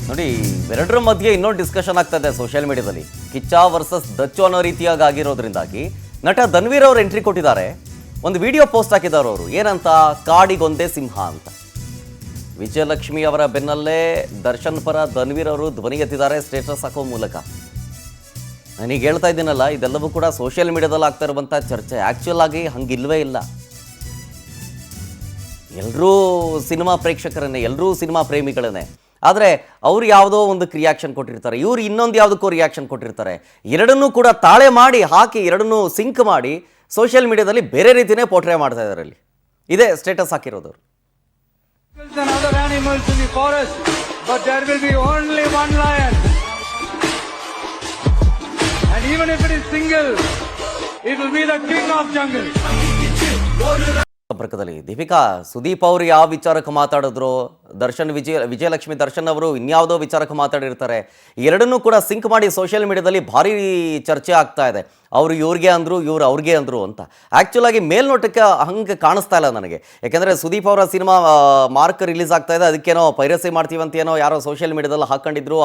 ನೋಡಿ, ಇವೆರಡರ ಮಧ್ಯೆ ಇನ್ನೊಂದು ಡಿಸ್ಕಷನ್ ಆಗ್ತಾ ಇದೆ ಸೋಷಿಯಲ್ ಮೀಡಿಯಾದಲ್ಲಿ. ಕಿಚ್ಚ ವರ್ಸಸ್ ದಚ್ಚು ಅನ್ನೋ ರೀತಿಯಾಗಿ ಆಗಿರೋದ್ರಿಂದಾಗಿ ನಟ ಧನ್ವೀರ್ ಅವರು ಎಂಟ್ರಿ ಕೊಟ್ಟಿದ್ದಾರೆ. ಒಂದು ವಿಡಿಯೋ ಪೋಸ್ಟ್ ಹಾಕಿದ್ದಾರೆ ಅವರು. ಏನಂತ? ಕಾಡಿಗೊಂದೇ ಸಿಂಹ ಅಂತ. ವಿಜಯಲಕ್ಷ್ಮಿ ಅವರ ಬೆನ್ನಲ್ಲೇ ದರ್ಶನ್ ಪರ ಧನ್ವೀರ್ ಅವರು ಧ್ವನಿ ಎತ್ತಿದ್ದಾರೆ ಸ್ಟೇಟಸ್ ಹಾಕೋ ಮೂಲಕ. ನಾನೀಗ ಹೇಳ್ತಾ ಇದ್ದೀನಲ್ಲ, ಇದೆಲ್ಲವೂ ಕೂಡ ಸೋಷಿಯಲ್ ಮೀಡಿಯಾದಲ್ಲಿ ಆಗ್ತಾ ಇರುವಂಥ ಚರ್ಚೆ. ಆ್ಯಕ್ಚುಯಲ್ ಆಗಿ ಹಂಗಿಲ್ವೇ ಇಲ್ಲ. ಎಲ್ಲರೂ ಸಿನಿಮಾ ಪ್ರೇಕ್ಷಕರನ್ನೇ, ಎಲ್ಲರೂ ಸಿನಿಮಾ ಪ್ರೇಮಿಗಳನ್ನೇ. ಆದರೆ ಅವ್ರು ಯಾವುದೋ ಒಂದು ರಿಯಾಕ್ಷನ್ ಕೊಟ್ಟಿರ್ತಾರೆ, ಇವ್ರು ಇನ್ನೊಂದು ಯಾವುದಕ್ಕೂ ರಿಯಾಕ್ಷನ್ ಕೊಟ್ಟಿರ್ತಾರೆ. ಎರಡನ್ನೂ ಕೂಡ ತಾಳೆ ಮಾಡಿ ಹಾಕಿ, ಎರಡನ್ನೂ ಸಿಂಕ್ ಮಾಡಿ ಸೋಷಿಯಲ್ ಮೀಡಿಯಾದಲ್ಲಿ ಬೇರೆ ರೀತಿಯೇ ಪೋರ್ಟ್ರೇ ಮಾಡ್ತಾ ಇದ್ದಾರೆ. ಅಲ್ಲಿ ಇದೇ ಸ್ಟೇಟಸ್ ಹಾಕಿರೋದು. And other animals in the forest, but there will be only one lion. And even if it is single, it will be the king of jungle. ಸಂಪರ್ಕದಲ್ಲಿ ದೀಪಿಕಾ, ಸುದೀಪ್ ಅವರು ಯಾವ ವಿಚಾರಕ್ಕೆ ಮಾತಾಡಿದ್ರು, ವಿಜಯಲಕ್ಷ್ಮಿ ದರ್ಶನ್ ಅವರು ಇನ್ಯಾವುದೋ ವಿಚಾರಕ್ಕೆ ಮಾತಾಡಿರ್ತಾರೆ. ಎರಡನ್ನೂ ಕೂಡ ಸಿಂಕ್ ಮಾಡಿ ಸೋಷಿಯಲ್ ಮೀಡಿಯಾದಲ್ಲಿ ಭಾರಿ ಚರ್ಚೆ ಆಗ್ತಾ ಇದೆ. ಅವರು ಇವ್ರಿಗೆ ಅಂದರು, ಇವ್ರು ಅವ್ರಿಗೆ ಅಂದರು ಅಂತ. ಆ್ಯಕ್ಚುಲ್ ಆಗಿ ಮೇಲ್ನೋಟಕ್ಕೆ ಹಂಗೆ ಕಾಣಿಸ್ತಾ ಇಲ್ಲ ನನಗೆ. ಯಾಕೆಂದರೆ ಸುದೀಪ್ ಅವರ ಸಿನಿಮಾ ಮಾರ್ಕ್ ರಿಲೀಸ್ ಆಗ್ತಾ ಇದೆ, ಅದಕ್ಕೇನೋ ಪೈರಸಿ ಮಾಡ್ತೀವಂತ ಏನೋ ಯಾರೋ ಸೋಷಿಯಲ್ ಮೀಡಿಯಾದಲ್ಲಿ ಹಾಕೊಂಡಿದ್ರು,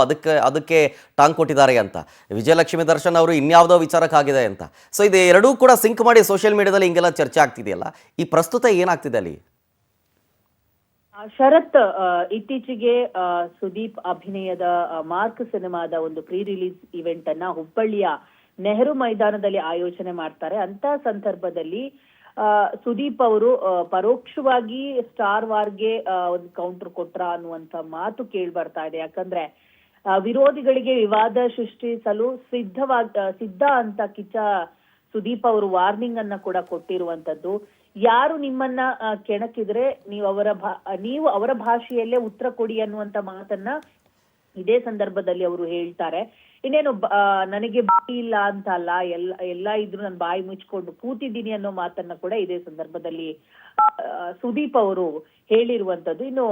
ಅದಕ್ಕೆ ಟಾಂಗ್ ಕೊಟ್ಟಿದ್ದಾರೆ ಅಂತ. ವಿಜಯಲಕ್ಷ್ಮಿ ದರ್ಶನ್ ಅವರು ಇನ್ಯಾವುದೋ ವಿಚಾರಕ್ಕಾಗಿದೆ ಅಂತ. ಸೊ ಇದು ಎರಡೂ ಕೂಡ ಸಿಂಕ್ ಮಾಡಿ ಸೋಷಿಯಲ್ ಮೀಡಿಯಾದಲ್ಲಿ ಹಿಂಗೆಲ್ಲ ಚರ್ಚೆ ಆಗ್ತಿದೆಯಲ್ಲ, ಈ ಪ್ರಸ್ತುತ ಏನಾಗ್ತಿದೆ ಅಲ್ಲಿ? ಶರತ್, ಇತ್ತೀಚೆಗೆ ಸುದೀಪ್ ಅಭಿನಯದ ಮಾರ್ಕ್ ಸಿನಿಮಾದ ಒಂದು ಪ್ರೀ ರಿಲೀಸ್ ಇವೆಂಟ್ ಅನ್ನ ಹುಬ್ಬಳ್ಳಿಯ ನೆಹರು ಮೈದಾನದಲ್ಲಿ ಆಯೋಜನೆ ಮಾಡ್ತಾರೆ. ಅಂತ ಸಂದರ್ಭದಲ್ಲಿ ಸುದೀಪ್ ಅವರು ಪರೋಕ್ಷವಾಗಿ ಸ್ಟಾರ್ ವಾರ್ಗೆ ಒಂದು ಕೌಂಟರ್ ಕೊಟ್ರ ಅನ್ನುವಂತ ಮಾತು ಕೇಳಿ ಬರ್ತಾ ಇದೆ. ಯಾಕಂದ್ರೆ ವಿರೋಧಿಗಳಿಗೆ ವಿವಾದ ಸೃಷ್ಟಿಸಲು ಸಿದ್ಧ ಅಂತ ಕಿಚ್ಚ ಸುದೀಪ್ ಅವರು ವಾರ್ನಿಂಗ್ ಅನ್ನ ಕೂಡ ಕೊಟ್ಟಿರುವಂತದ್ದು. ಯಾರು ನಿಮ್ಮನ್ನ ಕೆಣಕಿದ್ರೆ ನೀವು ಅವರ ಭಾಷೆಯಲ್ಲೇ ಉತ್ತರ ಕೊಡಿ ಅನ್ನುವಂತ ಮಾತನ್ನ ಇದೇ ಸಂದರ್ಭದಲ್ಲಿ ಅವರು ಹೇಳ್ತಾರೆ. ಇನ್ನೇನು ನನಗೆ ಬಾಯಿ ಇಲ್ಲ ಅಂತ ಅಲ್ಲ, ಎಲ್ಲ ಇದ್ರು ನಾನು ಬಾಯಿ ಮುಚ್ಕೊಂಡು ಕೂತಿದ್ದೀನಿ ಅನ್ನೋ ಮಾತನ್ನ ಕೂಡ ಇದೇ ಸಂದರ್ಭದಲ್ಲಿ ಸುದೀಪ್ ಅವರು ಹೇಳಿರುವಂತದ್ದು. ಇನ್ನು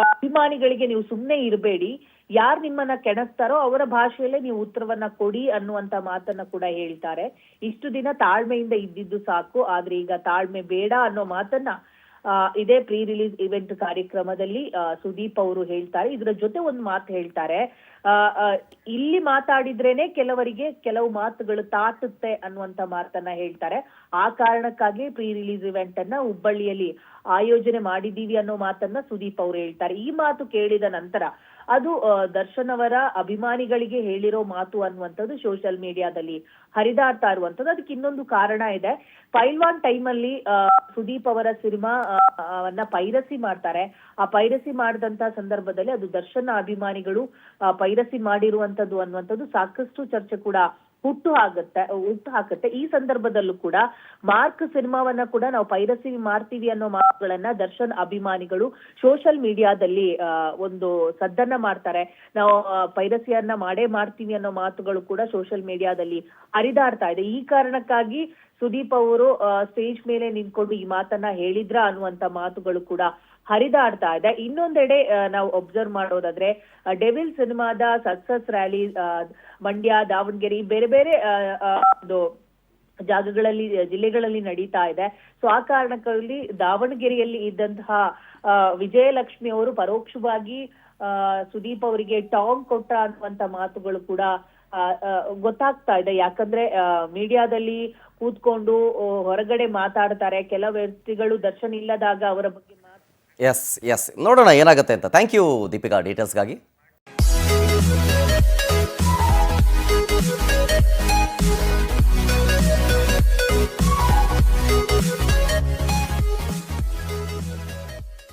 ಅಭಿಮಾನಿಗಳಿಗೆ ನೀವು ಸುಮ್ನೆ ಇರಬೇಡಿ, ಯಾರು ನಿಮ್ಮನ್ನ ಕೆಣಕ್ತಾರೋ ಅವರ ಭಾಷೆಯಲ್ಲೇ ನೀವು ಉತ್ತರವನ್ನ ಕೊಡಿ ಅನ್ನುವಂತ ಮಾತನ್ನ ಕೂಡ ಹೇಳ್ತಾರೆ. ಇಷ್ಟು ದಿನ ತಾಳ್ಮೆಯಿಂದ ಇದ್ದಿದ್ದು ಸಾಕು, ಆದ್ರೆ ಈಗ ತಾಳ್ಮೆ ಬೇಡ ಅನ್ನೋ ಮಾತನ್ನ ಇದೇ ಪ್ರೀ ರಿಲೀಸ್ ಇವೆಂಟ್ ಕಾರ್ಯಕ್ರಮದಲ್ಲಿ ಸುದೀಪ್ ಅವರು ಹೇಳ್ತಾರೆ. ಇದರ ಜೊತೆ ಒಂದು ಮಾತು ಹೇಳ್ತಾರೆ, ಇಲ್ಲಿ ಮಾತಾಡಿದ್ರೇನೆ ಕೆಲವರಿಗೆ ಕೆಲವು ಮಾತುಗಳು ತಾಟುತ್ತೆ ಅನ್ನುವಂತ ಮಾತನ್ನ ಹೇಳ್ತಾರೆ. ಆ ಕಾರಣಕ್ಕಾಗಿ ಪ್ರೀ ರಿಲೀಸ್ ಇವೆಂಟ್ ಅನ್ನ ಹುಬ್ಬಳ್ಳಿಯಲ್ಲಿ ಆಯೋಜನೆ ಮಾಡಿದೀವಿ ಅನ್ನೋ ಮಾತನ್ನ ಸುದೀಪ್ ಅವರು ಹೇಳ್ತಾರೆ. ಈ ಮಾತು ಕೇಳಿದ ನಂತರ ಅದು ದರ್ಶನ್ ಅವರ ಅಭಿಮಾನಿಗಳಿಗೆ ಹೇಳಿರೋ ಮಾತು ಅನ್ನುವಂಥದ್ದು ಸೋಷಿಯಲ್ ಮೀಡಿಯಾದಲ್ಲಿ ಹರಿದಾಡ್ತಾ ಇರುವಂತದ್ದು. ಅದಕ್ಕೆ ಇನ್ನೊಂದು ಕಾರಣ ಇದೆ. ಪೈಲ್ವಾನ್ ಟೈಮ್ ಅಲ್ಲಿ ಸುದೀಪ್ ಅವರ ಸಿನಿಮಾ ವನ್ನ ಪೈರಸಿ ಮಾಡ್ತಾರೆ. ಆ ಪೈರಸಿ ಮಾಡಿದಂತ ಸಂದರ್ಭದಲ್ಲಿ ಅದು ದರ್ಶನ್ ಅಭಿಮಾನಿಗಳು ಪೈರಸಿ ಮಾಡಿರುವಂತದ್ದು ಅನ್ನುವಂಥದ್ದು ಸಾಕಷ್ಟು ಚರ್ಚೆ ಕೂಡ ಹುಟ್ಟು ಹಾಕುತ್ತೆ. ಈ ಸಂದರ್ಭದಲ್ಲೂ ಕೂಡ ಮಾರ್ಕ್ ಸಿನಿಮಾವನ್ನ ಕೂಡ ನಾವು ಪೈರಸಿ ಮಾಡ್ತೀವಿ ಅನ್ನೋ ಮಾತುಗಳನ್ನ ದರ್ಶನ್ ಅಭಿಮಾನಿಗಳು ಸೋಷಿಯಲ್ ಮೀಡಿಯಾದಲ್ಲಿ ಒಂದು ಸದ್ದನ್ನ ಮಾಡ್ತಾರೆ. ನಾವು ಪೈರಸಿಯನ್ನ ಮಾಡ್ತೀವಿ ಅನ್ನೋ ಮಾತುಗಳು ಕೂಡ ಸೋಷಿಯಲ್ ಮೀಡಿಯಾದಲ್ಲಿ ಹರಿದಾಡ್ತಾ ಇದೆ. ಈ ಕಾರಣಕ್ಕಾಗಿ ಸುದೀಪ್ ಅವರು ಸ್ಟೇಜ್ ಮೇಲೆ ನಿಂತ್ಕೊಂಡು ಈ ಮಾತನ್ನ ಹೇಳಿದ್ರ ಅನ್ನುವಂತ ಮಾತುಗಳು ಕೂಡ ಹರಿದಾಡ್ತಾ ಇದೆ. ಇನ್ನೊಂದೆಡೆ ನಾವು ಅಬ್ಸರ್ವ್ ಮಾಡೋದಾದ್ರೆ ಡೆವಿಲ್ ಸಿನಿಮಾದ ಸಕ್ಸಸ್ ರ್ಯಾಲಿ ಮಂಡ್ಯ, ದಾವಣಗೆರೆ ಬೇರೆ ಬೇರೆ ಒಂದು ಜಾಗಗಳಲ್ಲಿ, ಜಿಲ್ಲೆಗಳಲ್ಲಿ ನಡೀತಾ ಇದೆ. ಸೊ ಆ ಕಾರಣಕ್ಕಾಗಿ ದಾವಣಗೆರೆಯಲ್ಲಿ ಇದ್ದಂತಹ ವಿಜಯಲಕ್ಷ್ಮಿ ಅವರು ಪರೋಕ್ಷವಾಗಿ ಸುದೀಪ್ ಅವರಿಗೆ ಟಾಂಗ್ ಕೊಟ್ಟ ಅನ್ನುವಂತ ಮಾತುಗಳು ಕೂಡ ಗೊತ್ತಾಗ್ತಾ ಇದೆ. ಯಾಕಂದ್ರೆ ಮೀಡಿಯಾದಲ್ಲಿ ಕೂತ್ಕೊಂಡು ಹೊರಗಡೆ ಮಾತಾಡ್ತಾರೆ ಕೆಲವು ವ್ಯಕ್ತಿಗಳು, ದರ್ಶನ್ ಇಲ್ಲದಾಗ ಅವರ ಬಗ್ಗೆ ಎಸ್ ನೋಡೋಣ ಏನಾಗುತ್ತೆ ಅಂತ. Thank you Deepika ಡೀಟೇಲ್ಸ್ಗಾಗಿ.